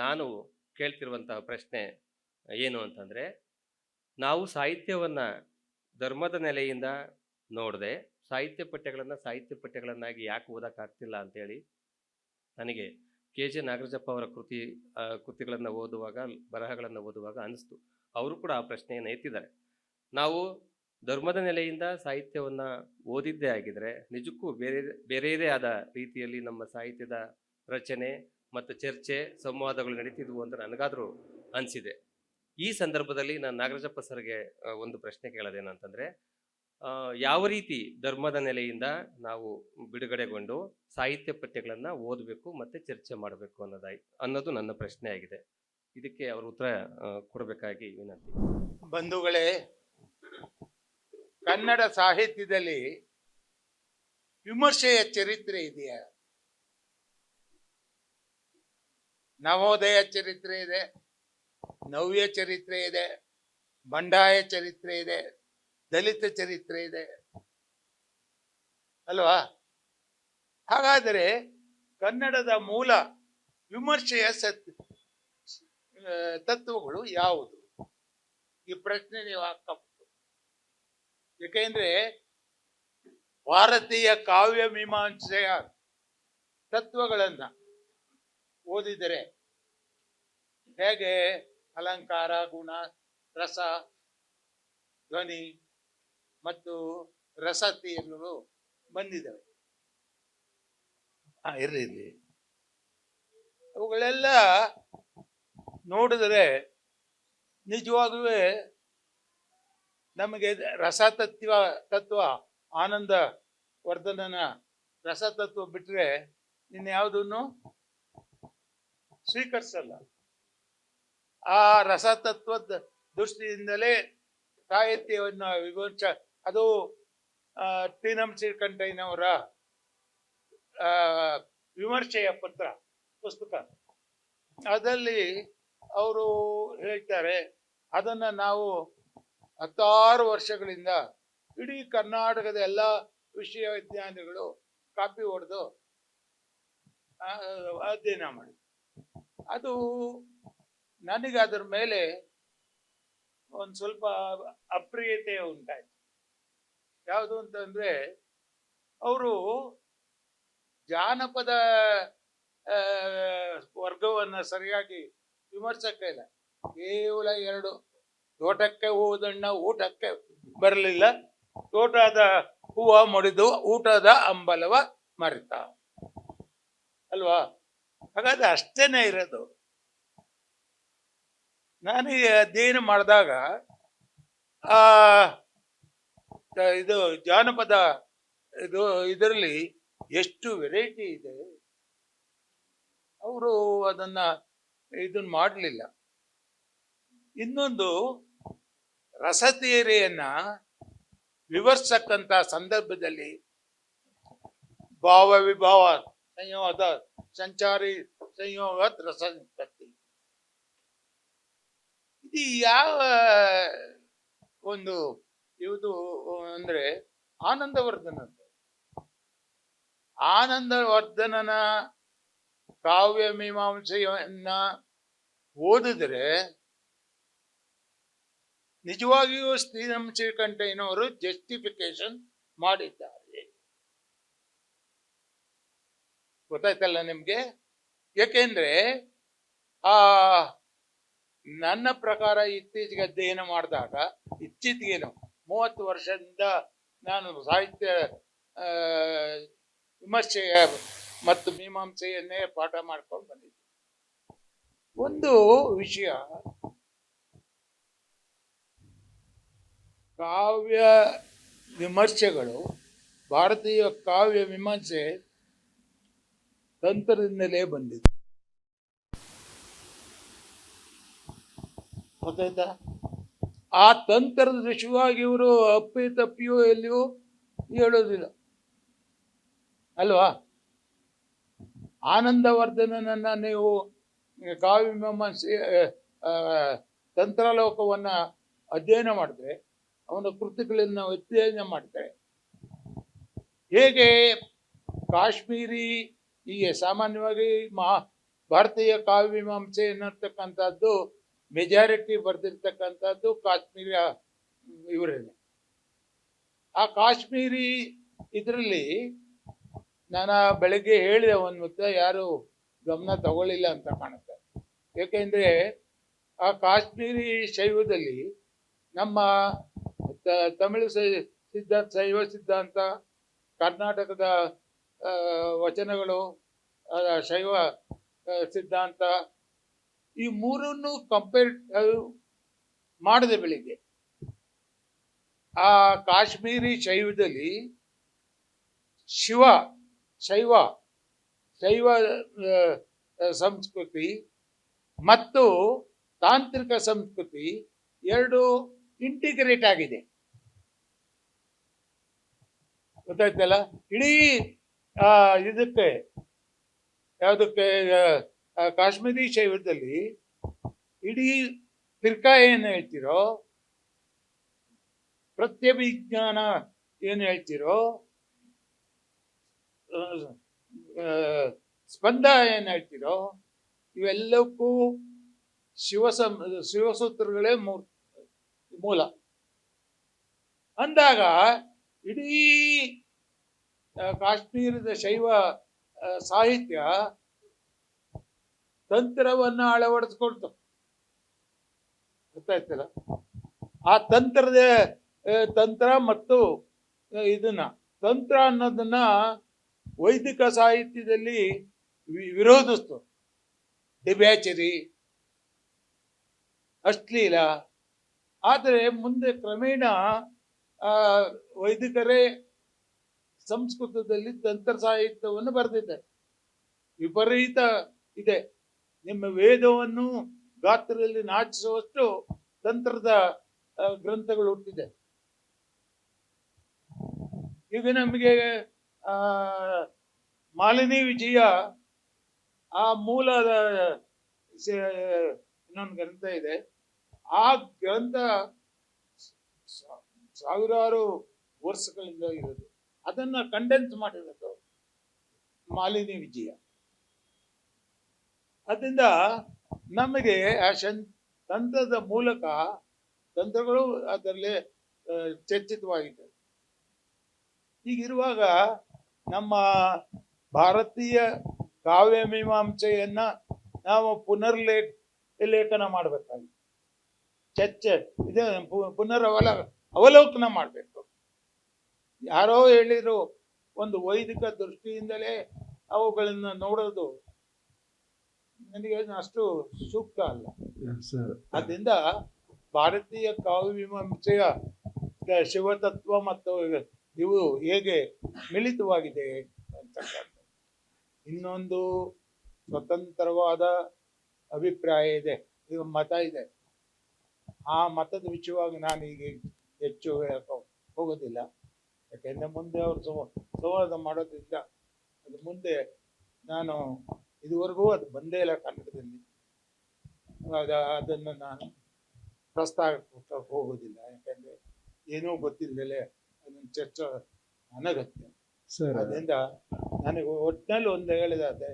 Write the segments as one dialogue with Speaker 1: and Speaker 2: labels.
Speaker 1: ನಾನು ಕೇಳ್ತಿರುವಂತಹ ಪ್ರಶ್ನೆ ಏನು ಅಂತಂದರೆ, ನಾವು ಸಾಹಿತ್ಯವನ್ನು ಧರ್ಮದ ನೆಲೆಯಿಂದ ನೋಡದೆ ಸಾಹಿತ್ಯ ಪಠ್ಯಗಳನ್ನಾಗಿ ಯಾಕೆ ಓದೋಕ್ಕಾಗ್ತಿಲ್ಲ ಅಂತೇಳಿ ನನಗೆ ಕೆ ಜೆ ನಾಗರಾಜಪ್ಪ ಅವರ ಕೃತಿಗಳನ್ನು ಓದುವಾಗ, ಬರಹಗಳನ್ನು ಓದುವಾಗ ಅನಿಸ್ತು. ಅವರು ಕೂಡ ಆ ಪ್ರಶ್ನೆಯನ್ನು ಎತ್ತಿದ್ದಾರೆ. ನಾವು ಧರ್ಮದ ನೆಲೆಯಿಂದ ಸಾಹಿತ್ಯವನ್ನು ಓದಿದ್ದೇ ಆಗಿದ್ರೆ ನಿಜಕ್ಕೂ ಬೇರೆಯದೇ ಆದ ರೀತಿಯಲ್ಲಿ ನಮ್ಮ ಸಾಹಿತ್ಯದ ರಚನೆ ಮತ್ತು ಚರ್ಚೆ ಸಂವಾದಗಳು ನಡೀತಿದ್ವು ಅಂತ ನನಗಾದರೂ ಅನಿಸಿದೆ. ಈ ಸಂದರ್ಭದಲ್ಲಿ ನಾನು ನಾಗರಾಜಪ್ಪ ಸರ್ಗೆ ಒಂದು ಪ್ರಶ್ನೆ ಕೇಳೋದೇನಂತಂದರೆ, ಯಾವ ರೀತಿ ಧರ್ಮದ ನೆಲೆಯಿಂದ ನಾವು ಬಿಡುಗಡೆಗೊಂಡು ಸಾಹಿತ್ಯ ಪಠ್ಯಗಳನ್ನು ಓದಬೇಕು ಮತ್ತು ಚರ್ಚೆ ಮಾಡಬೇಕು ಅನ್ನೋದು ನನ್ನ ಪ್ರಶ್ನೆ ಆಗಿದೆ. ಇದಕ್ಕೆ ಅವರು ಉತ್ತರ ಕೊಡಬೇಕಾಗಿ ವಿನಂತಿ.
Speaker 2: ಬಂಧುಗಳೇ, ಕನ್ನಡ ಸಾಹಿತ್ಯದಲ್ಲಿ ವಿಮರ್ಶೆಯ ಚರಿತ್ರೆ ಇದೆಯಾ? ನವೋದಯ ಚರಿತ್ರೆ ಇದೆ, ನವ್ಯ ಚರಿತ್ರೆ ಇದೆ, ಬಂಡಾಯ ಚರಿತ್ರೆ ಇದೆ, ದಲಿತ ಚರಿತ್ರೆ ಇದೆ ಅಲ್ವಾ? ಹಾಗಾದರೆ ಕನ್ನಡದ ಮೂಲ ವಿಮರ್ಶೆಯ ತತ್ವಗಳು ಯಾವುದು? ಈ ಪ್ರಶ್ನೆ ನೀವು ಹಾಕಬಹುದು. ಏಕೆಂದ್ರೆ ಭಾರತೀಯ ಕಾವ್ಯ ಮೀಮಾಂಸೆಯ ತತ್ವಗಳನ್ನ ಓದಿದರೆ ಹೇಗೆ ಅಲಂಕಾರ, ಗುಣ, ರಸ, ಧ್ವನಿ ಮತ್ತು ರಸತೀರ್ಗಳು ಬಂದಿದ್ದಾವೆ. ಇರಲಿ, ಅವುಗಳೆಲ್ಲ ನೋಡಿದರೆ ನಿಜವಾಗುವೆ ನಮಗೆ ತತ್ವ ಆನಂದ ವರ್ಧನನ ರಸತತ್ವ ಬಿಟ್ಟರೆ ಇನ್ಯಾವುದನ್ನು ಸ್ವೀಕರಿಸಲ್ಲ. ಆ ರಸತತ್ವದ ದೃಷ್ಟಿಯಿಂದಲೇ ಸಾಹಿತ್ಯವನ್ನು ಅದು ಟಿ ನಂ ಶ್ರೀಕಂಠಯ್ಯನವರ ವಿಮರ್ಶೆಯ ಪುಸ್ತಕ, ಅದರಲ್ಲಿ ಅವರು ಹೇಳ್ತಾರೆ, ಅದನ್ನ ನಾವು 16 ವರ್ಷಗಳಿಂದ ಇಡೀ ಕರ್ನಾಟಕದ ಎಲ್ಲ ವಿಶ್ವವಿದ್ಯಾನಿಗಳು ಕಾಪಿ ಹೊಡೆದು ಅಧ್ಯಯನ ಮಾಡಿ. ಅದು ನನಗೆ ಅದರ ಮೇಲೆ ಒಂದು ಸ್ವಲ್ಪ ಅಪ್ರಿಯತೆ ಉಂಟಾಯ್ತು. ಯಾವುದು ಅಂತಂದ್ರೆ, ಅವರು ಜಾನಪದ ವರ್ಗವನ್ನು ಸರಿಯಾಗಿ ವಿಮರ್ಶಕ ಇಲ್ಲ. ಕೇವಲ 2: ತೋಟಕ್ಕೆ ಹೋದಣ್ಣ ಊಟಕ್ಕೆ ಬರಲಿಲ್ಲ, ತೋಟದ ಹೂವ ಮುಡಿದು ಊಟದ ಅಂಬಲವ ಮರೆತ ಅಲ್ವಾ? ಹಾಗಾದ್ರೆ ಅಷ್ಟೇನೆ ಇರೋದು. ನನಗೆ ಅಧ್ಯಯನ ಮಾಡಿದಾಗ ಇದು ಜಾನಪದ ಇದರಲ್ಲಿ ಎಷ್ಟು ವೆರೈಟಿ ಇದೆ, ಅವರು ಇದನ್ನ ಮಾಡಲಿಲ್ಲ. ಇನ್ನೊಂದು, ರಸತೀರೆಯನ್ನ ವಿವರಿಸಕ್ಕಂತ ಸಂದರ್ಭದಲ್ಲಿ ಭಾವ ವಿಭಾವ ಸಂಯೋಗ ಸಂಚಾರಿ ಸಂಯೋಗ ರಸ ನಿಷ್ಪತ್ತಿ, ಇದು ಯಾವ ಒಂದು ಇವುದು ಅಂದ್ರೆ ಆನಂದವರ್ಧನನ ಕಾವ್ಯ ಮೀಮಾಂಸೆಯನ್ನ ಓದಿದ್ರೆ ನಿಜವಾಗಿಯೂ ಟಿ ನಂ ಶ್ರೀಕಂಠಯ್ಯನವರು ಜಸ್ಟಿಫಿಕೇಶನ್ ಮಾಡಿದ್ದಾರೆ. ಗೊತ್ತಾಯ್ತಲ್ಲ ನಿಮ್ಗೆ? ಯಾಕೆಂದ್ರೆ ನನ್ನ ಪ್ರಕಾರ ಇತ್ತೀಚೆಗೆ ಅಧ್ಯಯನ ಮಾಡಿದಾಗ, ಇತ್ತೀಚೆಗೇನು 30 ವರ್ಷದಿಂದ ನಾನು ಸಾಹಿತ್ಯ ವಿಮರ್ಶೆಯ ಮತ್ತು ಮೀಮಾಂಸೆಯನ್ನೇ ಪಾಠ ಮಾಡ್ಕೊಂಡು ಬಂದಿದ್ದೆ. ಒಂದು ವಿಷಯ, ಕಾವ್ಯ ವಿಮರ್ಶೆಗಳು, ಭಾರತೀಯ ಕಾವ್ಯ ಮೀಮಾಂಸೆ ತಂತ್ರದಿಂದಲೇ ಬಂದಿದೆ. ಗೊತ್ತಾಯ್ತಾ? ಆ ತಂತ್ರದ ವಿಷಯವಾಗಿ ಇವರು ಅಪ್ಪಿ ತಪ್ಪಿಯೋ ಎಲ್ಲಿಯೋ ಹೇಳೋದಿಲ್ಲ ಅಲ್ವಾ? ಆನಂದವರ್ಧನನನ್ನ ನೀವು ಕಾವ್ಯ ಮೀಮಾಂಸೆ ತಂತ್ರಲೋಕವನ್ನ ಅಧ್ಯಯನ ಮಾಡಿದ್ರೆ, ಅವನ ಕೃತಿಗಳನ್ನು ಅಧ್ಯಯನ ಮಾಡ್ತಾರೆ. ಹೇಗೆ ಕಾಶ್ಮೀರಿ, ಹೀಗೆ ಸಾಮಾನ್ಯವಾಗಿ ಭಾರತೀಯ ಕಾವ್ಯಮೀಮಾಂಸೆ ಅನ್ನತಕ್ಕಂಥದ್ದು ಮೆಜಾರಿಟಿ ಬರೆದಿರ್ತಕ್ಕಂಥದ್ದು ಕಾಶ್ಮೀರ ಇವರೇನೆ. ಆ ಕಾಶ್ಮೀರಿ ಇದರಲ್ಲಿ ನಾನು ಬೆಳಗ್ಗೆ ಹೇಳಿದೆ ಒಂದು ಮುದ್ದೆ, ಯಾರು ಗಮನ ತಗೊಳ್ಳಿಲ್ಲ ಅಂತ ಕಾಣುತ್ತೆ. ಏಕೆಂದರೆ ಆ ಕಾಶ್ಮೀರಿ ಶೈವದಲ್ಲಿ ನಮ್ಮ ತಮಿಳು ಸಿದ್ಧಾಂತ, ಶೈವ ಸಿದ್ಧಾಂತ, ಕರ್ನಾಟಕದ ವಚನಗಳು, ಶೈವ ಸಿದ್ಧಾಂತ, ಈ ಮೂರನ್ನು ಕಂಪೇರ್ ಮಾಡಿದೆ ಬೆಳಿಗ್ಗೆ. ಆ ಕಾಶ್ಮೀರಿ ಶೈವದಲ್ಲಿ ಶೈವ ಸಂಸ್ಕೃತಿ ಮತ್ತು ತಾಂತ್ರಿಕ ಸಂಸ್ಕೃತಿ ಎರಡು ಇಂಟಿಗ್ರೇಟ್ ಆಗಿದೆ. ಗೊತ್ತಾಯ್ತಲ್ಲ? ಇಡೀ ಇದಕ್ಕೆ ಯಾವುದಕ್ಕೆ ಕಾಶ್ಮೀರಿ ಶೈವದಲ್ಲಿ ಇಡೀ ಫಿರ್ಕಾ ಏನು ಹೇಳ್ತಿರೋ, ಪ್ರತ್ಯಭಿಜ್ಞಾನ ಏನು ಹೇಳ್ತಿರೋ, ಸ್ಪಂದ ಏನು ಹೇಳ್ತಿರೋ, ಇವೆಲ್ಲಕ್ಕೂ ಶಿವಸೂತ್ರಗಳೇ ಮೂಲ ಅಂದಾಗ ಇಡೀ ಕಾಶ್ಮೀರದ ಶೈವ ಸಾಹಿತ್ಯ ತಂತ್ರವನ್ನ ಅಳವಡಿಸ್ಕೊಳ್ತು. ಗೊತ್ತಾಯ್ತಲ್ಲ? ಆ ತಂತ್ರ ಮತ್ತು ಇದನ್ನ ತಂತ್ರ ಅನ್ನೋದನ್ನ ವೈದಿಕ ಸಾಹಿತ್ಯದಲ್ಲಿ ವಿರೋಧಿಸ್ತು. ಡಿಬ್ಯಾಚರಿ, ಅಶ್ಲೀಲ. ಆದರೆ ಮುಂದೆ ಕ್ರಮೇಣ ವೈದಿಕರೇ ಸಂಸ್ಕೃತದಲ್ಲಿ ತಂತ್ರ ಸಾಹಿತ್ಯವನ್ನು ಬರೆದಿದ್ದಾರೆ. ವಿಪರೀತ ಇದೆ. ನಿಮ್ಮ ವೇದವನ್ನು ಗಾತ್ರದಲ್ಲಿ ನಾಚಿಸುವಷ್ಟು ತಂತ್ರದ ಗ್ರಂಥಗಳು ಹುಟ್ಟಿದೆ. ಈಗ ನಮಗೆ ಮಾಲಿನಿ ವಿಜಯ ಆ ಮೂಲದ ಇನ್ನೊಂದು ಗ್ರಂಥ ಇದೆ. ಆ ಗ್ರಂಥ ಸಾವಿರಾರು ವರ್ಷಗಳಿಂದ ಇರೋದು. ಅದನ್ನ ಕಂಡೆನ್ಸ್ ಮಾಡಿರೋದು ಮಾಲಿನಿ ವಿಜಯ. ಅದರಿಂದ ನಮಗೆ ಆ ತಂತ್ರದ ಮೂಲಕ ತಂತ್ರಗಳು ಅದರಲ್ಲಿ ಚರ್ಚಿತವಾಗಿದೆ. ಹೀಗಿರುವಾಗ ನಮ್ಮ ಭಾರತೀಯ ಕಾವ್ಯ ಮೀಮಾಂಸೆಯನ್ನ ನಾವು ಲೇಖನ ಮಾಡಬೇಕಾಗಿದೆ. ಚರ್ಚೆ ಇದೆ, ಅವಲೋಕನ ಮಾಡಬೇಕು. ಯಾರೋ ಹೇಳಿದ್ರು ಒಂದು ವೈದಿಕ ದೃಷ್ಟಿಯಿಂದಲೇ ಅವುಗಳನ್ನ ನೋಡೋದು ನನಗೆ ಅಷ್ಟು ಸೂಕ್ತ ಅಲ್ಲ. ಅದರಿಂದ ಭಾರತೀಯ ಕಾವ್ಯ ಮೀಮಾಂಸೆಯ ಶಿವತತ್ವ ಮತ್ತು ಇವು ಹೇಗೆ ಮಿಳಿತವಾಗಿದೆ ಅಂತಕ್ಕಂಥ ಇನ್ನೊಂದು ಸ್ವತಂತ್ರವಾದ ಅಭಿಪ್ರಾಯ ಇದೆ, ಇದು ಮತ ಇದೆ. ಆ ಮತದ ವಿಷಯವಾಗಿ ನಾನು ಈಗ ಹೆಚ್ಚು ಹೇಳಕ್ಕೆ ಹೋಗೋದಿಲ್ಲ. ಯಾಕೆಂದರೆ ಮುಂದೆ ಅವರು ಸಂವಾದ ಮಾಡೋದ್ರಿಂದ ಅದು ಮುಂದೆ ನಾನು ಇದುವರೆಗೂ ಅದು ಬಂದೇ ಇಲ್ಲ ಕನ್ನಡದಲ್ಲಿ. ಅದನ್ನು ನಾನು ಪ್ರಸ್ತಾಪ ಹೋಗೋದಿಲ್ಲ. ಯಾಕೆಂದರೆ ಏನೂ ಗೊತ್ತಿಲ್ಲದಲೇ ಅದನ್ನು ಚರ್ಚೆ ಅನಗತ್ಯ. ಅದರಿಂದ ನನಗೆ ಒಟ್ಟಿನಲ್ಲಿ ಒಂದು ಹೇಳಿದೆ.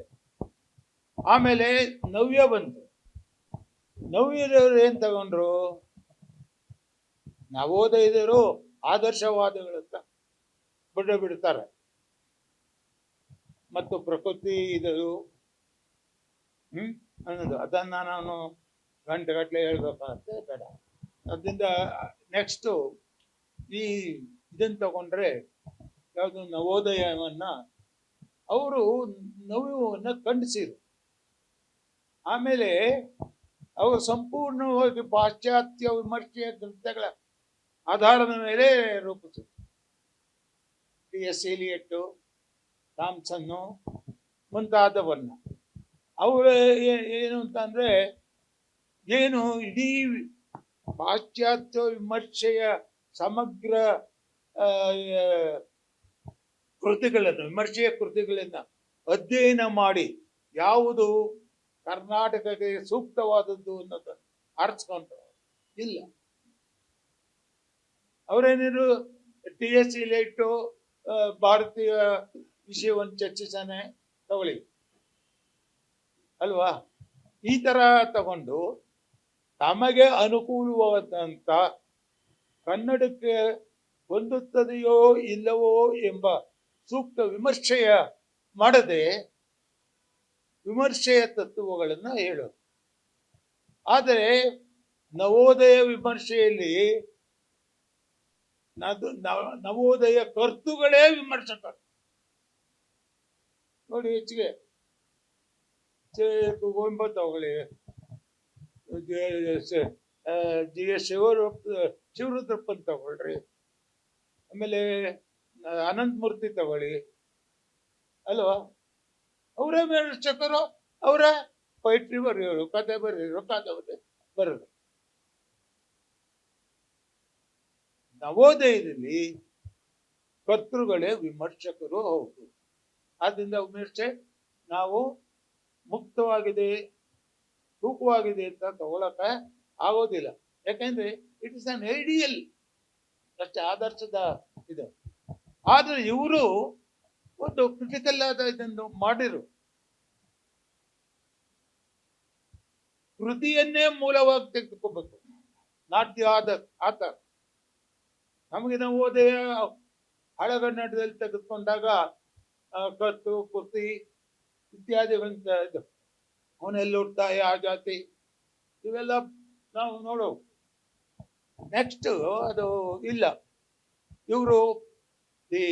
Speaker 2: ಆಮೇಲೆ ನವ್ಯ ಬಂತು. ನವ್ಯದವರು ಏನ್ ತಗೊಂಡ್ರು? ನವೋದಯದವರು ಆದರ್ಶವಾದಗಳಂತ ಬಿಡ್ತಾರೆ. ಮತ್ತು ಪ್ರಕೃತಿ ಇದು ಅನ್ನೋದು ಅದನ್ನ ನಾನು ಗಂಟೆಗಟ್ಟಲೆ ಹೇಳ್ಬೇಕಾಗತ್ತೆ, ಬೇಡ. ಅದರಿಂದ ನೆಕ್ಸ್ಟು ಈ ಇದನ್ನು ತಗೊಂಡ್ರೆ ಯಾವುದು ನವೋದಯವನ್ನ ಅವರು ನವ್ಯವನ್ನು ಖಂಡಿಸಿರು. ಆಮೇಲೆ ಅವರು ಸಂಪೂರ್ಣವಾಗಿ ಪಾಶ್ಚಾತ್ಯ ವಿಮರ್ಶೆಯ ಗ್ರಂಥಗಳ ಆಧಾರದ ಮೇಲೆ ರೂಪಿಸಿದ್ರು. ಟಿ.ಎಸ್. ಎಲಿಯಟ್ಟು, ಥಾಮ್ಸನ್ನು ಮುಂತಾದವನ್ನ ಅವರು ಏನು ಅಂತಂದ್ರೆ ಏನು ಇಡೀ ಪಾಶ್ಚಾತ್ಯ ವಿಮರ್ಶೆಯ ಸಮಗ್ರ ವಿಮರ್ಶೆಯ ಕೃತಿಗಳನ್ನ ಅಧ್ಯಯನ ಮಾಡಿ ಯಾವುದು ಕರ್ನಾಟಕಕ್ಕೆ ಸೂಕ್ತವಾದದ್ದು ಅನ್ನೋದನ್ನು ಆರಿಸ್ಕೊಂಡ್ರು. ಇಲ್ಲ, ಅವರೇನಿದ್ರು ಟಿ.ಎಸ್. ಎಲಿಯಟ್ಟು ಭಾರತೀಯ ವಿಷಯವನ್ನು ಚರ್ಚಿಸಾನೆ ತಗೊಳ್ಳಿ. ಅಲ್ವಾ? ಈ ತರ ತಗೊಂಡು ತಮಗೆ ಅನುಕೂಲವಾದಂತ ಕನ್ನಡಕ್ಕೆ ಹೊಂದುತ್ತದೆಯೋ ಇಲ್ಲವೋ ಎಂಬ ಸೂಕ್ತ ವಿಮರ್ಶೆಯ ಮಾಡದೆ ವಿಮರ್ಶೆಯ ತತ್ವಗಳನ್ನು ಹೇಳೋದು. ಆದರೆ ನವೋದಯ ವಿಮರ್ಶೆಯಲ್ಲಿ ನವೋದಯ ಕರ್ತುಗಳೇ ವಿಮರ್ಶಕರು ನೋಡಿ. ಹೆಚ್ಚಿಗೆ ಗೋಂಬ ತಗೊಳ್ಳಿ, ಜಿ ಎಸ್ ಶಿವರುದ್ರಪ್ಪನ್ ತಗೊಳ್ರಿ, ಆಮೇಲೆ ಅನಂತಮೂರ್ತಿ ತಗೊಳ್ಳಿ, ಅಲ್ವಾ? ಅವರೇ ವಿಮರ್ಶಕರು, ಅವರೇ ಪೊಯಿಟ್ರಿ ಬರೆಯೋರು, ಕತೆ ಬರೆಯೋರು, ಕಾದಂಬರಿ ಬರೋರು. ನವೋದಯದಲ್ಲಿ ಕರ್ತೃಗಳೇ ವಿಮರ್ಶಕರು ಹೌದು. ಆದ್ರಿಂದ ವಿಮರ್ಶೆ ನಾವು ಮುಕ್ತವಾಗಿದೆ, ತೂಕವಾಗಿದೆ ಅಂತ ತಗೊಳಕ ಆಗೋದಿಲ್ಲ. ಯಾಕಂದ್ರೆ ಇಟ್ ಇಸ್ ಅನ್ ಐಡಿಯಲ್, ಅಷ್ಟೇ ಆದರ್ಶದ ಇದು. ಆದ್ರೆ ಇವರು ಒಂದು ಕ್ರಿಟಿಕಲ್ ಆದ ಇದನ್ನು ಮಾಡಿರು. ಕೃತಿಯನ್ನೇ ಮೂಲವಾಗಿ ತೆಗೆದುಕೋಬೇಕು, ನಾಟ್ ದಿ ಆಥರ್. ನಮಗೆ ನವೋದಯ ಹಳೆಗನ್ನಡದಲ್ಲಿ ತೆಗೆದುಕೊಂಡಾಗ ಕತ್ತು, ಕೃತಿ ಇತ್ಯಾದಿಗಳಂತ ಇದು, ಅವನೆಲ್ಲಿ ಹುಡ್ತಾ, ಆ ಜಾತಿ, ಇವೆಲ್ಲ ನಾವು ನೋಡೋ. ನೆಕ್ಸ್ಟ್ ಅದು ಇಲ್ಲ. ಇವರು ದಿ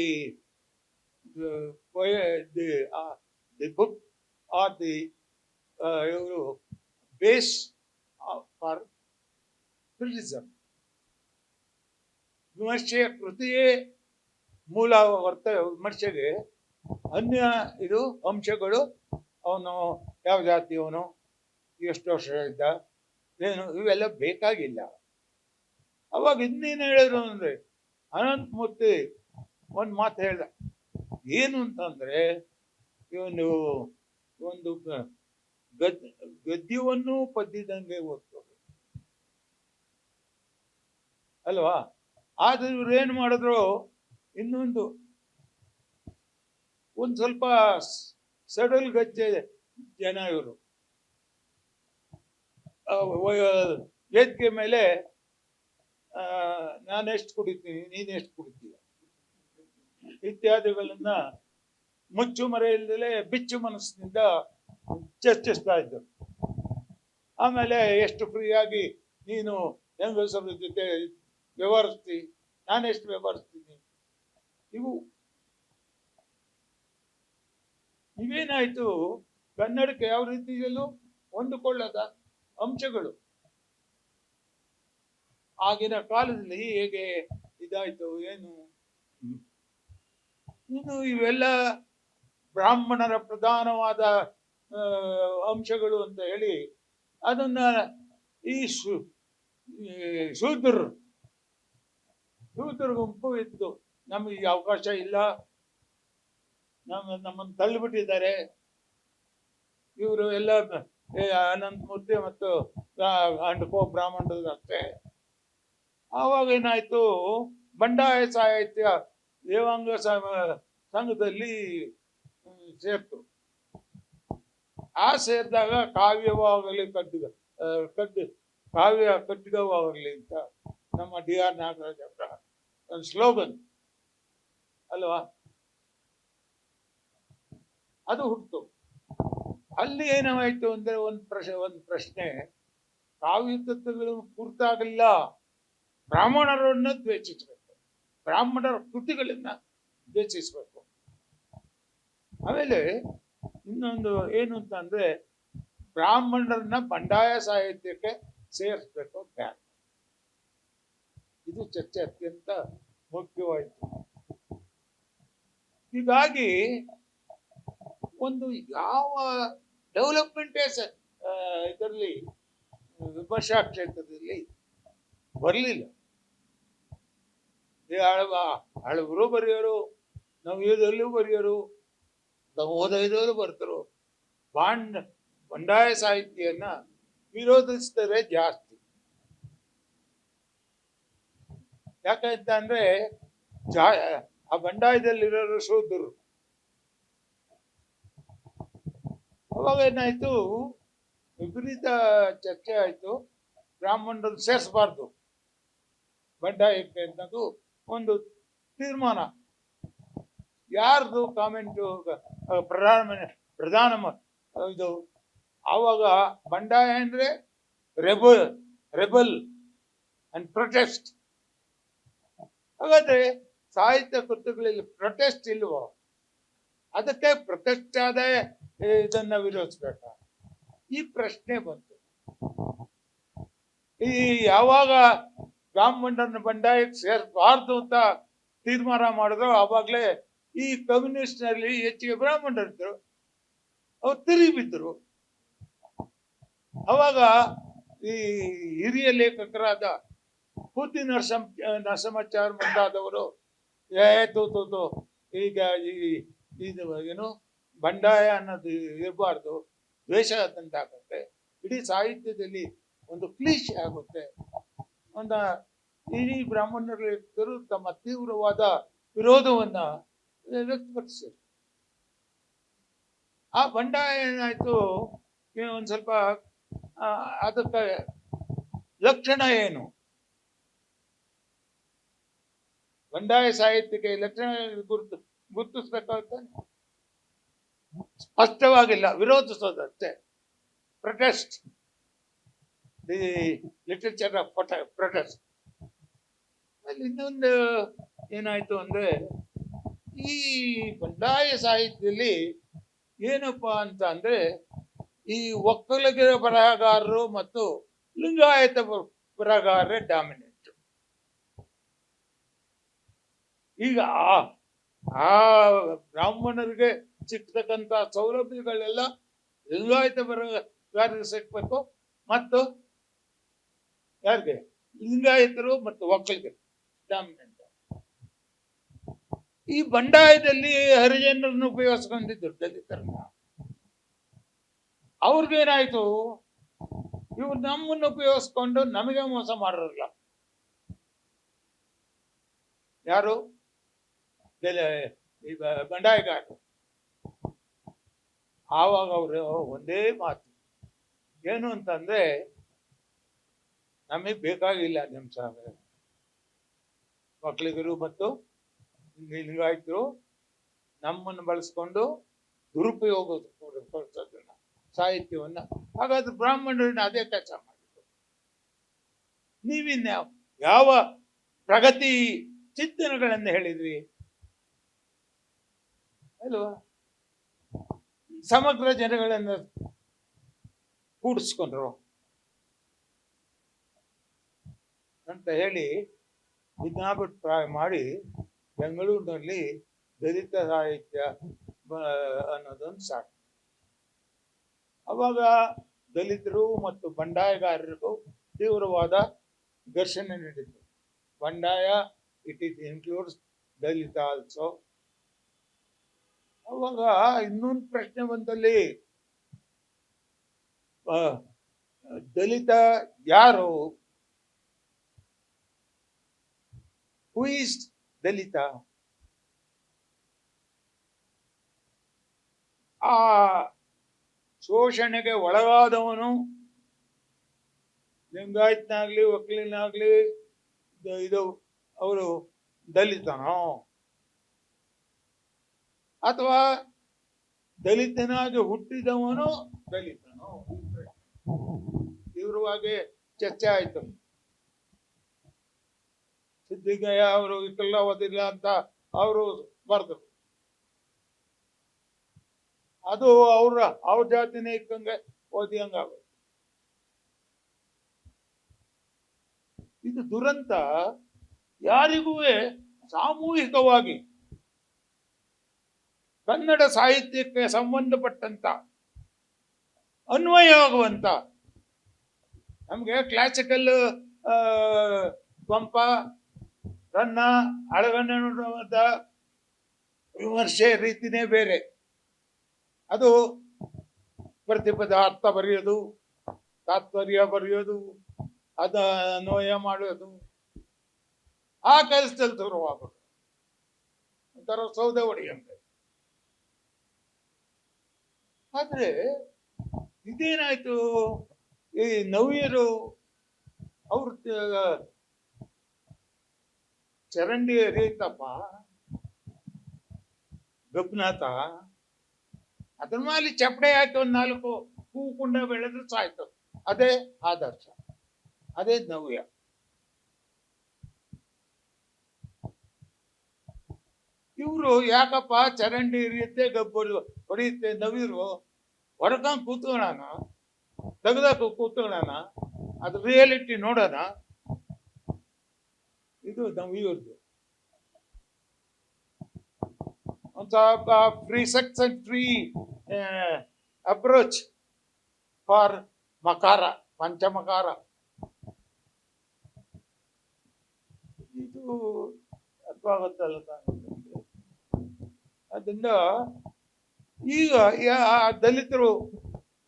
Speaker 2: ಬುಕ್ ಆರ್ ದಿ ಇವರು ಬೇಸ್ ಫಾರ್ ಕ್ರಿಟಿಸಮ್. ವಿಮರ್ಶೆಯ ಕೃತಿಯೇ ಮೂಲ ಹೊರತ ವಿಮರ್ಶೆಗೆ ಅನ್ಯ ಇದು ಅಂಶಗಳು, ಅವನು ಯಾವ ಜಾತಿಯವನು, ಎಷ್ಟು ವರ್ಷ ಇದ್ದ, ಏನು, ಇವೆಲ್ಲ ಬೇಕಾಗಿಲ್ಲ. ಅವಾಗ ಇನ್ನೇನು ಹೇಳಿದ್ರು ಅಂದ್ರೆ, ಅನಂತಮೂರ್ತಿ ಒಂದು ಮಾತು ಹೇಳ್ದ. ಏನು ಅಂತಂದ್ರೆ, ಇವನು ಒಂದು ಗದ್ಯವನ್ನು ಪದ್ಯದಂಗೆ ಓದ್ತಾರೆ, ಅಲ್ವಾ? ಆದ್ರೆ ಇವ್ರು ಏನ್ ಮಾಡಿದ್ರು, ಇನ್ನೊಂದು ಒಂದ್ ಸ್ವಲ್ಪ ಸಡಲ್ ಗಚ್ಚೆ ಜನ ಇವರು. ವೇದಿಕೆ ಮೇಲೆ ನಾನೆಷ್ಟು ಕುಡಿತೀನಿ, ನೀನೆಷ್ಟು ಕುಡಿತೀಯ ಇತ್ಯಾದಿಗಳನ್ನ ಮುಚ್ಚು ಮರೆ ಇಲ್ಲದೆ ಬಿಚ್ಚು ಮನಸ್ಸಿನಿಂದ ಚರ್ಚಿಸ್ತಾ ಇದ್ದರು. ಆಮೇಲೆ ಎಷ್ಟು ಫ್ರೀಯಾಗಿ ನೀನು ಹೆಂಗಸರ ಜೊತೆ ವ್ಯವಹರಿಸ್ತಿ, ನಾನೆಷ್ಟು ವ್ಯವಹರಿಸ್ತೀನಿ. ಇವೇನಾಯ್ತು, ಕನ್ನಡಕ್ಕೆ ಯಾವ ರೀತಿಯಲ್ಲೂ ಹೊಂದಿಕೊಳ್ಳದ ಅಂಶಗಳು. ಆಗಿನ ಕಾಲದಲ್ಲಿ ಹೇಗೆ ಇದಾಯ್ತು ಏನು, ಇನ್ನು ಇವೆಲ್ಲ ಬ್ರಾಹ್ಮಣರ ಪ್ರಧಾನವಾದ ಅಂಶಗಳು ಅಂತ ಹೇಳಿ ಅದನ್ನ ಈ ಶೂದ್ರ ಗುಂಪು ಇತ್ತು. ನಮಗೆ ಈ ಅವಕಾಶ ಇಲ್ಲ, ನಮ್ಮನ್ನು ತಳ್ಳಿಬಿಟ್ಟಿದ್ದಾರೆ ಇವರು ಎಲ್ಲ. ಅನಂತಮೂರ್ತಿ ಮತ್ತು ಅಂಡಕೋ ಬ್ರಾಹ್ಮಣರು ಅಷ್ಟೇ. ಆವಾಗ ಏನಾಯ್ತು, ಬಂಡಾಯ ಸಾಹಿತ್ಯ ದೇವಾಂಗ ಸಂಘದಲ್ಲಿ ಸೇರ್ತು. ಆ ಸೇರಿದಾಗ ಕಾವ್ಯವಾಗಲಿ ಕಾವ್ಯ ಖಡ್ಗವಾಗಲಿ ಅಂತ ನಮ್ಮ DR ನಾಗರಾಜ್ ಅವರ ಒಂದು ಸ್ಲೋಗನ್ ಅಲ್ವಾ, ಅದು ಹುಟ್ಟು. ಅಲ್ಲಿ ಏನಾಯ್ತು ಅಂದ್ರೆ ಒಂದು ಪ್ರಶ್ನೆ, ಕಾವ್ಯ ತತ್ವಗಳು ಕುರಿತಾಗಲ್ಲ, ಬ್ರಾಹ್ಮಣರನ್ನ ದ್ವೇಷಿಸಬೇಕು, ಬ್ರಾಹ್ಮಣರ ಕೃತಿಗಳನ್ನ ದ್ವೇಷಿಸಬೇಕು. ಆಮೇಲೆ ಇನ್ನೊಂದು ಏನು ಅಂತ ಅಂದ್ರೆ, ಬ್ರಾಹ್ಮಣರನ್ನ ಬಂಡಾಯ ಸಾಹಿತ್ಯಕ್ಕೆ ಸೇರಿಸ್ಬೇಕು ಬ್ಯಾಡ. ಇದು ಚರ್ಚೆ ಅತ್ಯಂತ ಮುಖ್ಯವಾಯಿತು. ಹೀಗಾಗಿ ಒಂದು ಯಾವ ಡೆವಲಪ್ಮೆಂಟ್ ಇದರಲ್ಲಿ ವಿಮರ್ಶಾ ಕ್ಷೇತ್ರದಲ್ಲಿ ಬರಲಿಲ್ಲ. ಹಳಬರು ಬರೆಯೋರು, ನವೋದಯದಲ್ಲೂ ಬರೆಯೋರು, ನವೋದಯದಲ್ಲೂ ಬರ್ತಾರೆ. ಬಂಡಾಯ ಸಾಹಿತ್ಯನ ವಿರೋಧಿಸ್ತಾರೆ ಜಾಸ್ತಿ. ಯಾಕಂತ ಅಂದ್ರೆ ಆ ಬಂಡಾಯದಲ್ಲಿರೋರು ಶೂದ್ರರು, ಅವಾಗ ಏನಾಯ್ತು, ವಿಪರೀತ ಚರ್ಚೆ ಆಯ್ತು. ಬ್ರಾಹ್ಮಣರನ್ನು ಸೇರಿಸಬಾರ್ದು ಬಂಡಾಯಕ್ಕೆ ಅನ್ನೋದು ಒಂದು ತೀರ್ಮಾನ. ಯಾರ್ದು ಕಾಮೆಂಟು? ಪ್ರಧಾನ ಇದು ಆವಾಗ ಬಂಡಾಯ ಅಂದ್ರೆ ರೆಬಲ್ ಅಂಡ್ ಪ್ರೊಟೆಸ್ಟ್. ಹಾಗಾದ್ರೆ ಸಾಹಿತ್ಯ ಕೃತಿಗಳಲ್ಲಿ ಪ್ರೊಟೆಸ್ಟ್ ಇಲ್ವೋ? ಅದಕ್ಕೆ ಪ್ರೊಟೆಸ್ಟ್ ಆದ ಇದನ್ನ ವಿರೋಧಿಸ್ಬೇಕ? ಈ ಪ್ರಶ್ನೆ ಬಂತು. ಈ ಯಾವಾಗ ಬ್ರಾಹ್ಮಣರನ್ನು ಬಂಡಾಯಕ್ಕೆ ಸೇರಿಸಬಾರ್ದು ಅಂತ ತೀರ್ಮಾನ ಮಾಡಿದ್ರು, ಆವಾಗಲೇ ಈ ಕಮ್ಯುನಿಸ್ಟ್ ನಲ್ಲಿ ಹೆಚ್ಚಿಗೆ ಬ್ರಾಹ್ಮಣರಿದ್ರು, ಅವ್ರು ತಿರುಗಿ ಬಿದ್ದರು. ಅವಾಗ ಈ ಹಿರಿಯ ಲೇಖಕರಾದ ಪೂತಿ ನರಸಿಂಹಾಚಾರ್ ಮುಂತಾದವರು ತೂತು ಈಗ ಇದು ಏನು ಬಂಡಾಯ ಅನ್ನೋದು ಇರಬಾರ್ದು, ದ್ವೇಷ ತಂದಾಗುತ್ತೆ, ಇಡೀ ಸಾಹಿತ್ಯದಲ್ಲಿ ಒಂದು ಕ್ಲೀಶೆ ಆಗುತ್ತೆ ಅಂತ ಇಡೀ ಬ್ರಾಹ್ಮಣ ಲೇಖಕರು ತಮ್ಮ ತೀವ್ರವಾದ ವಿರೋಧವನ್ನ ವ್ಯಕ್ತಪಡಿಸಿದರು. ಆ ಬಂಡಾಯ ಏನಾಯ್ತು, ಒಂದ್ ಸ್ವಲ್ಪ ಅದಕ್ಕೆ ಲಕ್ಷಣ ಏನು, ಬಂಡಾಯ ಸಾಹಿತ್ಯಕ್ಕೆ ಲಕ್ಷಣ ಗುರುತಿಸ್ಬೇಕಾಗುತ್ತೆ. ಸ್ಪಷ್ಟವಾಗಿಲ್ಲ, ವಿರೋಧಿಸೋದಷ್ಟೇ. Protest, the literature of protest. ಅಲ್ಲಿ ಇನ್ನೊಂದು ಏನಾಯ್ತು ಅಂದ್ರೆ, ಈ ಬಂಡಾಯ ಸಾಹಿತ್ಯದಲ್ಲಿ ಏನಪ್ಪಾ ಅಂತ ಅಂದ್ರೆ, ಈ ಒಕ್ಕಲಿಗರ ಬರಹಗಾರರು ಮತ್ತು ಲಿಂಗಾಯತ ಬರಹಗಾರರೇ ಡಾಮಿನೆಂಟ್. ಈಗ ಆ ಬ್ರಾಹ್ಮಣರಿಗೆ ಸಿಕ್ತಕ್ಕಂತ ಸೌಲಭ್ಯಗಳೆಲ್ಲ ಲಿಂಗಾಯತ ಬರಹಗಾರರಿಗೆ ಸಿಕ್ಬೇಕು, ಮತ್ತು ಯಾರಿಗೆ? ಲಿಂಗಾಯತರು ಮತ್ತು ಒಕ್ಕಲಿಗರು ಡಾಮಿನೆಂಟ್. ಈ ಬಂಡಾಯದಲ್ಲಿ ಹರಿಜನರನ್ನು ಉಪಯೋಗಿಸ್ಕೊಂಡಿದ್ರು, ದಲಿತರನ್ನ. ಅವ್ರಿಗೇನಾಯ್ತು, ಇವ್ರು ನಮ್ಮನ್ನು ಉಪಯೋಗಿಸ್ಕೊಂಡು ನಮಗೆ ಮೋಸ ಮಾಡೋರಲ್ಲ. ಯಾರು? ಈ ಬಂಡಾಯಗಾರರು. ಆವಾಗ ಅವರು ಒಂದೇ ಮಾತು ಏನು ಅಂತಂದ್ರೆ, ನಮಗೆ ಬೇಕಾಗಿಲ್ಲ ನಿಮ್ಮ ಒಕ್ಕಲಿಗರು ಮತ್ತು ಲಿಂಗಾಯತರು ನಮ್ಮನ್ನು ಬಳಸ್ಕೊಂಡು ದುರುಪಯೋಗಪಡಿಸೋದನ್ನ ಸಾಹಿತ್ಯವನ್ನ. ಹಾಗಾದ್ರೆ ಬ್ರಾಹ್ಮಣರನ್ನ ಅದೇ ಕೆಲಸ ಮಾಡಿದ್ರು. ನೀವಿನ್ನ ಯಾವ ಪ್ರಗತಿ ಚಿಂತನೆಗಳನ್ನ ಹೇಳಿದ್ವಿ ಅಲ್ವಾ? ಸಮಗ್ರ ಜನಗಳನ್ನ ಕೂಡಿಸ್ಕೊಂಡ್ರು ಅಂತ ಹೇಳಿ ಭಿನ್ನಾಭಿಪ್ರಾಯ ಮಾಡಿ ಬೆಂಗಳೂರಿನಲ್ಲಿ ದಲಿತ ಸಾಹಿತ್ಯ ಅನ್ನೋದೊಂದು ಸ್ಟಾರ್ಟ್. ಅವಾಗ ದಲಿತರು ಮತ್ತು ಬಂಡಾಯಗಾರರಿಗೂ ತೀವ್ರವಾದ ಘರ್ಷಣೆ ನಡೆಯಿತು. ಬಂಡಾಯ, it is includes Dalit also. ಅವಾಗ ಇನ್ನೊಂದು ಪ್ರಶ್ನೆ ಬಂದಲ್ಲಿ, ದಲಿತ ಯಾರು? ಹೂ ಈಸ್ ದಲಿತ? ಆ ಶೋಷಣೆಗೆ ಒಳಗಾದವನು ಲಿಂಗಾಯತನಾಗ್ಲಿ ಒಕ್ಕಲಿನಾಗ್ಲಿ ಇದು ಅವರು ದಲಿತನೋ, ಅಥವಾ ದಲಿತನಾಗಿ ಹುಟ್ಟಿದವನು ದಲಿತನೋ? ತೀವ್ರವಾಗಿ ಚರ್ಚೆ ಆಯ್ತು. ಸಿದ್ದಿಗಯ್ಯ ಅವರು ಇದೆಲ್ಲ ಓದಿಲ್ಲ ಅಂತ ಅವರು ಬರೆದ್ರು. ಅದು ಅವ್ರ ಜಾತಿನೇ ಇಕ್ಕಂಗೆ ಓದಿ ಹಂಗಾಗ. ಇದು ದುರಂತ. ಯಾರಿಗೂ ಸಾಮೂಹಿಕವಾಗಿ ಕನ್ನಡ ಸಾಹಿತ್ಯಕ್ಕೆ ಸಂಬಂಧಪಟ್ಟಂತ ಅನ್ವಯ ಆಗುವಂತ, ನಮ್ಗೆ ಕ್ಲಾಸಿಕಲ್ ಪಂಪ, ರನ್ನ, ಅಳಗನ್ನಡದ ವಿಮರ್ಶೆ ರೀತಿನೇ ಬೇರೆ. ಅದು ಪ್ರತಿಪದ ಅರ್ಥ ಬರೆಯೋದು, ತಾತ್ಪರ್ಯ ಬರೆಯೋದು, ಅದ ಅನ್ವಯ ಮಾಡೋದು, ಆ ಕೆಲಸದಲ್ಲಿ ದೂರವಾಗೋದು, ಒಂಥರ ಸೌದೆ ಹೊಡೆಯಂತೆ. ಆದ್ರೆ ಇದೇನಾಯ್ತು, ಈ ನವ್ಯರು ಅವ್ರ ಚರಂಡಿ ಹರಿಯುತ್ತಪ್ಪ ಗಬ್ನಾಥ, ಅದ್ರ ಮೇಲೆ ಚಪ್ಪಡೆ ಹಾಕಿ ಒಂದ್ 4 ಹೂ ಕುಂಡ ಬೆಳೆದ್ರೆ ಸಾಯ್ತು. ಅದೇ ಆದರ್ಶ, ಅದೇ ನವ್ಯ. ಇವರು ಯಾಕಪ್ಪ ಚರಂಡಿ ಹಿರಿಯುತ್ತೆ ಗಬ್ಬರು ಹೊಡೆಯುತ್ತೆ, ನವಿರು ಹೊರಕಂಗ್ ಕೂತ್ಕೊಳ್ಳೋಣ, ತೆಗ್ದಾಕ ಕೂತ್ಕೊಳ್ಳೋಣ, ಅದು ರಿಯಾಲಿಟಿ ನೋಡೋಣ. ಇದು ನವಿಯವ್ರದ್ದು ಒಂದು ಸ್ವಲ್ಪ free sex and free approach for ಮಕಾರ, ಪಂಚಮಕಾರ. ಇದು ಅರ್ಥವಾಗುತ್ತಲ್ಲ ನಿಮ್ಗೆ? ಅದರಿಂದ ಈಗ ದಲಿತರು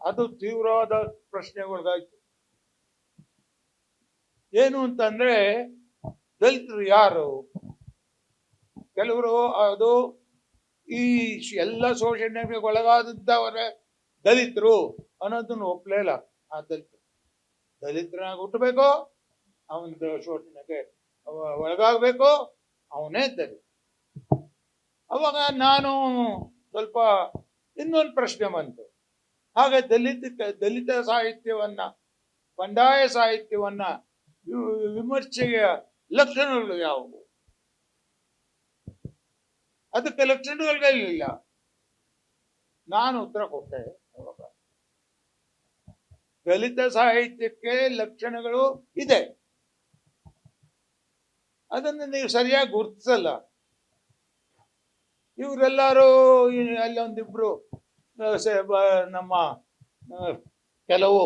Speaker 2: ಅದು ತೀವ್ರವಾದ ಪ್ರಶ್ನೆಗಳಿಗಾಯ್ತು. ಏನು ಅಂತಂದ್ರೆ ದಲಿತರು ಯಾರು? ಕೆಲವರು ಅದು ಈ ಎಲ್ಲ ಶೋಷಣೆಗೆ ಒಳಗಾದವರೇ ದಲಿತರು ಅನ್ನೋದನ್ನು ಒಪ್ಪಲೇ ಇಲ್ಲ. ಆ ದಲಿತರಾಗಿ ಹುಟ್ಟಬೇಕು, ಅವನ ಶೋಷಣೆಗೆ ಒಳಗಾಗಬೇಕು, ಅವನೇ ದಲಿತ. ಅವಾಗ ನಾನು ಸ್ವಲ್ಪ ಇನ್ನೊಂದು ಪ್ರಶ್ನೆ ಬಂತು. ಹಾಗೆ ದಲಿತ ಸಾಹಿತ್ಯವನ್ನ, ಬಂಡಾಯ ಸಾಹಿತ್ಯವನ್ನ ವಿಮರ್ಶೆಯ ಲಕ್ಷಣಗಳು ಯಾವುವು? ಅದಕ್ಕೆ ಲಕ್ಷಣಗಳಿಲ್ಲ. ನಾನು ಉತ್ತರ ಕೊಟ್ಟೆ. ಅವಾಗ ದಲಿತ ಸಾಹಿತ್ಯಕ್ಕೆ ಲಕ್ಷಣಗಳು ಇದೆ, ಅದನ್ನು ನೀವು ಸರಿಯಾಗಿ ಗುರುತಿಸಲ್ಲ. ಇವರೆಲ್ಲರೂ ಅಲ್ಲೊಂದಿಬ್ರು ನಮ್ಮ ಕೆಲವು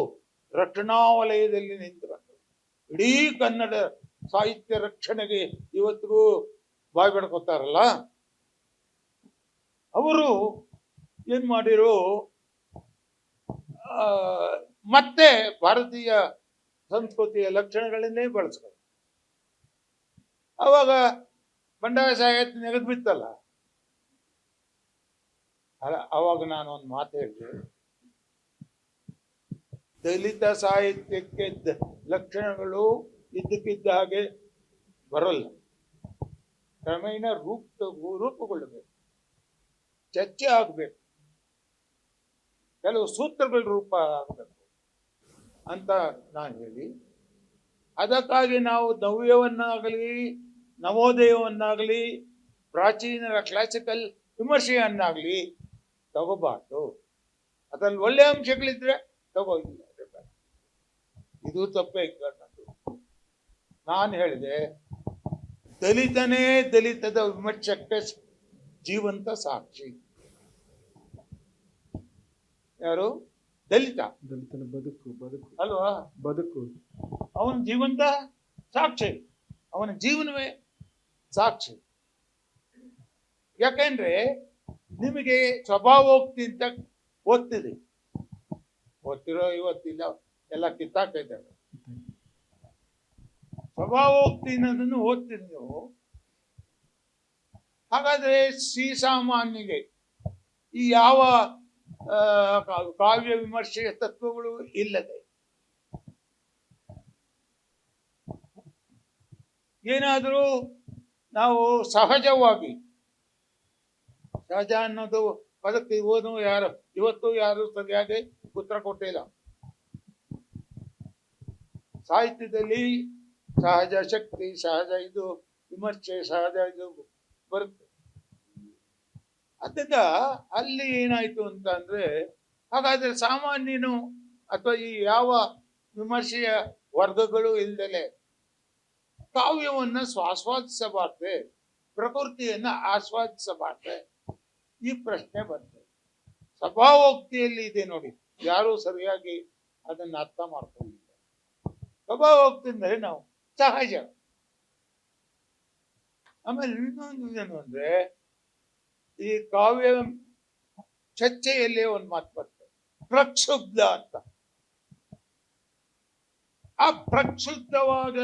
Speaker 2: ರಕ್ಷಣಾ ವಲಯದಲ್ಲಿ ನಿಂತುಕೊಂಡು ಇಡೀ ಕನ್ನಡ ಸಾಹಿತ್ಯ ರಕ್ಷಣೆಗೆ ಇವತ್ತಿಗೂ ಬಾಯಿ ಬಿಡ್ಕೊತಾರಲ್ಲ, ಅವರು ಏನ್ ಮಾಡಿರು, ಮತ್ತೆ ಭಾರತೀಯ ಸಂಸ್ಕೃತಿಯ ಲಕ್ಷಣಗಳನ್ನೇ ಬಳಸ್ಕೊಂಡು ಅವಾಗ ಬಂಡಾಯ ಸಾಹಿತ್ಯ ನೆಗೆದು ಬಿತ್ತಲ್ಲ. ಅವಾಗ ನಾನು ಒಂದು ಮಾತು ಹೇಳಿದೆ, ದಲಿತ ಸಾಹಿತ್ಯಕ್ಕೆ ಲಕ್ಷಣಗಳು ಇದ್ದಕ್ಕಿದ್ದ ಹಾಗೆ ಬರಲ್ಲ, ಕ್ರಮೇಣ ರೂಪುಗೊಳ್ಳಬೇಕು, ಚರ್ಚೆ ಆಗ್ಬೇಕು, ಕೆಲವು ಸೂತ್ರಗಳ ರೂಪ ಆಗಬೇಕು ಅಂತ ನಾನು ಹೇಳಿ, ಅದಕ್ಕಾಗಿ ನಾವು ನವ್ಯವನ್ನಾಗಲಿ ನವೋದಯವನ್ನಾಗಲಿ ಪ್ರಾಚೀನರ ಕ್ಲಾಸಿಕಲ್ ವಿಮರ್ಶೆಯನ್ನಾಗಲಿ ತಗೋಬಾರ್ದು. ಅದ್ರಲ್ಲಿ ಒಳ್ಳೆ ಅಂಶಗಳಿದ್ರೆ ತಗೋಗಿಲ್ಲ, ಇದು ತಪ್ಪೇ ನನ್ನದು. ನಾನು ಹೇಳಿದೆ, ದಲಿತನೇ ದಲಿತದ ವಿಮರ್ಶಕ್ಕೆ ಜೀವಂತ ಸಾಕ್ಷಿ. ಯಾರು? ದಲಿತ.
Speaker 3: ದಲಿತನ ಬದುಕು
Speaker 2: ಅಲ್ವಾ?
Speaker 3: ಬದುಕು
Speaker 2: ಅವನ ಜೀವಂತ ಸಾಕ್ಷಿ, ಅವನ ಜೀವನವೇ ಸಾಕ್ಷಿ. ಯಾಕೆಂದ್ರೆ ನಿಮಗೆ ಸ್ವಭಾವೋಕ್ತಿ ಅಂತ ಓದ್ತಿದೆ, ಓದ್ತಿರೋ ಇವತ್ತಿಲ್ಲ, ಎಲ್ಲ ಕಿತ್ತಾಕಿದ್ದಾರೆ. ಸ್ವಭಾವೋಕ್ತಿ ಅನ್ನೋದನ್ನು ಓದ್ತೀರಿ ನೀವು. ಹಾಗಾದ್ರೆ ಶ್ರೀಸಾಮಾನ್ಯಗೆ ಈ ಯಾವ ಕಾವ್ಯ ವಿಮರ್ಶೆಯ ತತ್ವಗಳು ಇಲ್ಲದೆ ಏನಾದರೂ ನಾವು ಸಹಜವಾಗಿ, ಸಹಜ ಅನ್ನೋದು ಪದಕ್ಕೆ ಓದು ಇವತ್ತು ಯಾರು ಸರಿಯಾಗಿ ಉತ್ತರ ಕೊಟ್ಟಿಲ್ಲ. ಸಾಹಿತ್ಯದಲ್ಲಿ ಸಹಜ ಶಕ್ತಿ, ಸಹಜ ಇದು ವಿಮರ್ಶೆ, ಸಹಜ ಇದು ಬರುತ್ತೆ. ಅದರಿಂದ ಅಲ್ಲಿ ಏನಾಯ್ತು ಅಂತ ಅಂದ್ರೆ, ಹಾಗಾದ್ರೆ ಸಾಮಾನ್ಯನು ಅಥವಾ ಈ ಯಾವ ವಿಮರ್ಶೆಯ ವರ್ಗಗಳು ಇಲ್ದಲೆ ಕಾವ್ಯವನ್ನ ಆಸ್ವಾದಿಸಬಾರ್ದೆ, ಪ್ರಕೃತಿಯನ್ನ ಆಸ್ವಾದಿಸಬಾರ್ದೆ, ಈ ಪ್ರಶ್ನೆ ಬರ್ತದೆ. ಸ್ವಭಾವೋಕ್ತಿಯಲ್ಲಿ ಇದೆ ನೋಡಿ, ಯಾರು ಸರಿಯಾಗಿ ಅದನ್ನ ಅರ್ಥ ಮಾಡ್ಕೊಂಡಿಲ್ಲ. ಸ್ವಭಾವೋಕ್ತಿ ಅಂದ್ರೆ ನಾವು ಸಹಜ. ಆಮೇಲೆ ಇನ್ನೊಂದು ಏನು ಅಂದ್ರೆ, ಈ ಕಾವ್ಯ ಚರ್ಚೆಯಲ್ಲಿ ಒಂದು ಮಾತು ಬರ್ತದೆ, ಪ್ರಕ್ಷುಬ್ಧ ಅಂತ. ಆ ಪ್ರಕ್ಷುಬ್ಧವಾದ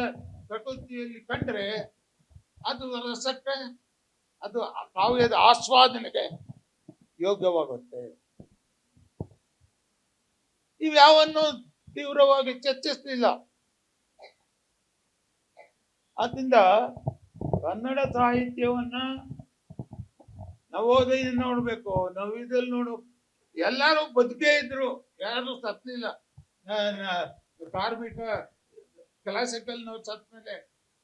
Speaker 2: ಪ್ರಕೃತಿಯಲ್ಲಿ ಕಂಡ್ರೆ ಅದು ರಸಕ್ಕೆ, ಅದು ಕಾವ್ಯದ ಆಸ್ವಾದನೆಗೆ ಯೋಗ್ಯವಾಗುತ್ತೆ. ಇವ್ಯಾವನ್ನು ತೀವ್ರವಾಗಿ ಚರ್ಚಿಸಲಿಲ್ಲ. ಆದ್ರಿಂದ ಕನ್ನಡ ಸಾಹಿತ್ಯವನ್ನ ನವೋದಯ ನೋಡ್ಬೇಕು, ನವೋದಯಲ್ಲಿ ನೋಡು, ಎಲ್ಲರೂ ಬದುಕೇ ಇದ್ರು, ಯಾರು ಸತ್ಲಿಲ್ಲ. ಕಾರ್ಮಿಕ ಕ್ಲಾಸಿಕಲ್ ನಾವು ಸತ್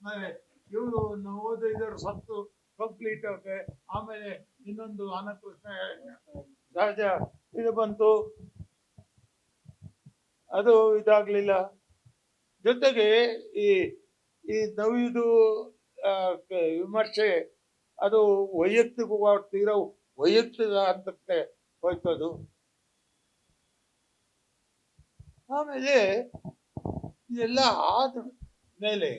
Speaker 2: ಮೇಲೆ ಇವರು ನವೋದಯದವರು ಸತ್ತು ಕಂಪ್ಲೀಟ್ ಆಗಿ, ಆಮೇಲೆ ಇನ್ನೊಂದು ಅನಕೃಷ್ಣ ರಾಜ ಇದು ಬಂತು, ಅದು ಇದಾಗ್ಲಿಲ್ಲ. ಜೊತೆಗೆ ಈ ಈ ನವಿದು ವಿಮರ್ಶೆ ಅದು ವೈಯಕ್ತಿಕವಾಗಿ ತೀರಾ ವೈಯಕ್ತಿಕ ಹಂತಕ್ಕೆ ಹೋಯ್ತದು. ಆಮೇಲೆ ಇದೆಲ್ಲ ಆದ ಮೇಲೆ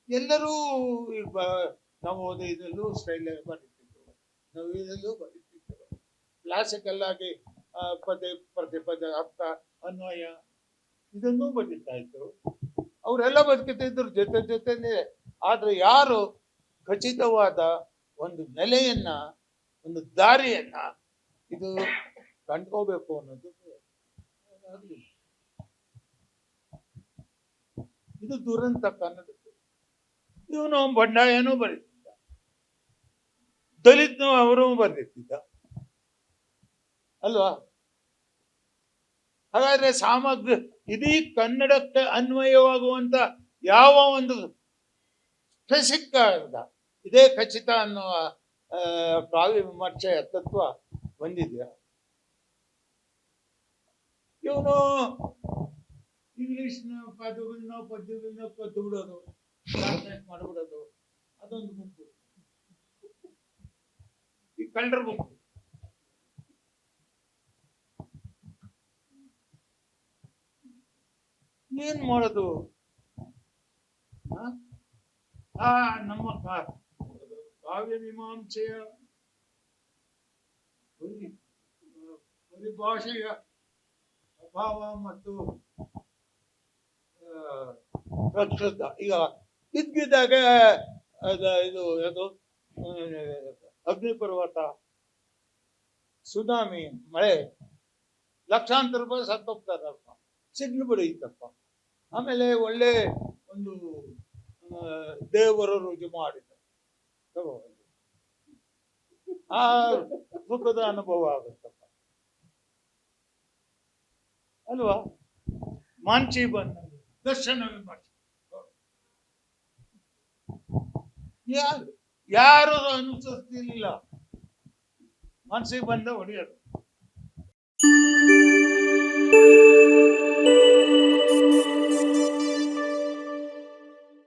Speaker 2: ಎಲ್ಲರೂ ನವೋದಯದಲ್ಲೂ ಸ್ಟೈಲ್ ಬರೀತಿದ್ರು, ನವೋದಯದಲ್ಲೂ ಬರೀತಿದ್ರು. ಕ್ಲಾಸಿಕಲ್ ಆಗಿ ಪದೇ ಪ್ರತಿಪದ ಅರ್ಥ ಅನ್ವಯ ಇದನ್ನೂ ಬರೀತಾ ಇದ್ರು. ಅವರೆಲ್ಲ ಬದುಕುತ್ತಿದ್ರು ಜೊತೆ ಜೊತೆನೆ. ಆದ್ರೆ ಯಾರು ಖಚಿತವಾದ ಒಂದು ನೆಲೆಯನ್ನ, ಒಂದು ದಾರಿಯನ್ನ ಇದು ಕಂಡ್ಕೋಬೇಕು ಅನ್ನೋದು ಆಗ್ಲಿಲ್ಲ. ಇದು ದುರಂತ ಕನ್ನಡದ್ದು. ಇವನು ಬಂಡಾಯನೂ ಬರೀತಿದ್ದ, ದಲಿತ್ನು ಅವರು ಬರೆದಿದ್ದ ಅಲ್ವಾ? ಹಾಗಾದ್ರೆ ಇಡೀ ಕನ್ನಡಕ್ಕೆ ಅನ್ವಯವಾಗುವಂತ ಯಾವ ಒಂದು ಸ್ಪೆಸಿಫಿಕ್ ಇದೇ ಖಚಿತ ಅನ್ನುವ ಕಾವ್ಯ ವಿಮರ್ಶೆಯ ತತ್ವ ಬಂದಿದ್ಯಾ? ಇವನು ಇಂಗ್ಲಿಷ್ನ ಪದ್ಯಗಳನ್ನ ಕದ್ದು ಬಿಡೋದು, ಟ್ರಾನ್ಸ್ಲೇಟ್ ಮಾಡ್ಬಿಡೋದು, ಅದೊಂದು ಗುಂಪು. ಈ ಕಳ್ಳರ ಗುಂಪು. ಏನ್ ಮಾಡೋದು? ನಮ್ಮ ಕಾವ್ಯ ಮೀಮಾಂಸೆಯ ಪರಿಭಾಷೆಯ ಅಭಾವ ಮತ್ತು ಪ್ರಕ್ಷುಬ್ಧ. ಈಗ ಇದ್ದಾಗ ಇದು ಯಾವುದು ಅಗ್ನಿ ಪರ್ವತ, ಸುನಾಮಿ, ಮಳೆ, ಲಕ್ಷಾಂತರ ರೂಪಾಯಿ ಸತ್ತೋಗ್ತಾರಪ್ಪ, ಸಿಡ್ಲು ಬಡಿಯುತ್ತಪ್ಪ. ಆಮೇಲೆ ಒಳ್ಳೆ ಒಂದು ದೇವರು ರುಜು ಮಾಡಿದ್ದಾರೆ, ಆ ಸುಖದ ಅನುಭವ ಆಗುತ್ತಪ್ಪ ಅಲ್ವಾ? ಮಾಂಚಿ ಬಂದ ದರ್ಶನ ವಿಮರ್ಶೆ ಯಾರು ಅನುಸರಿಸಲಿಲ್ಲ. ಮನಸ್ಸಿಗೆ ಬಂದ ಹೊಡೆಯೋದು.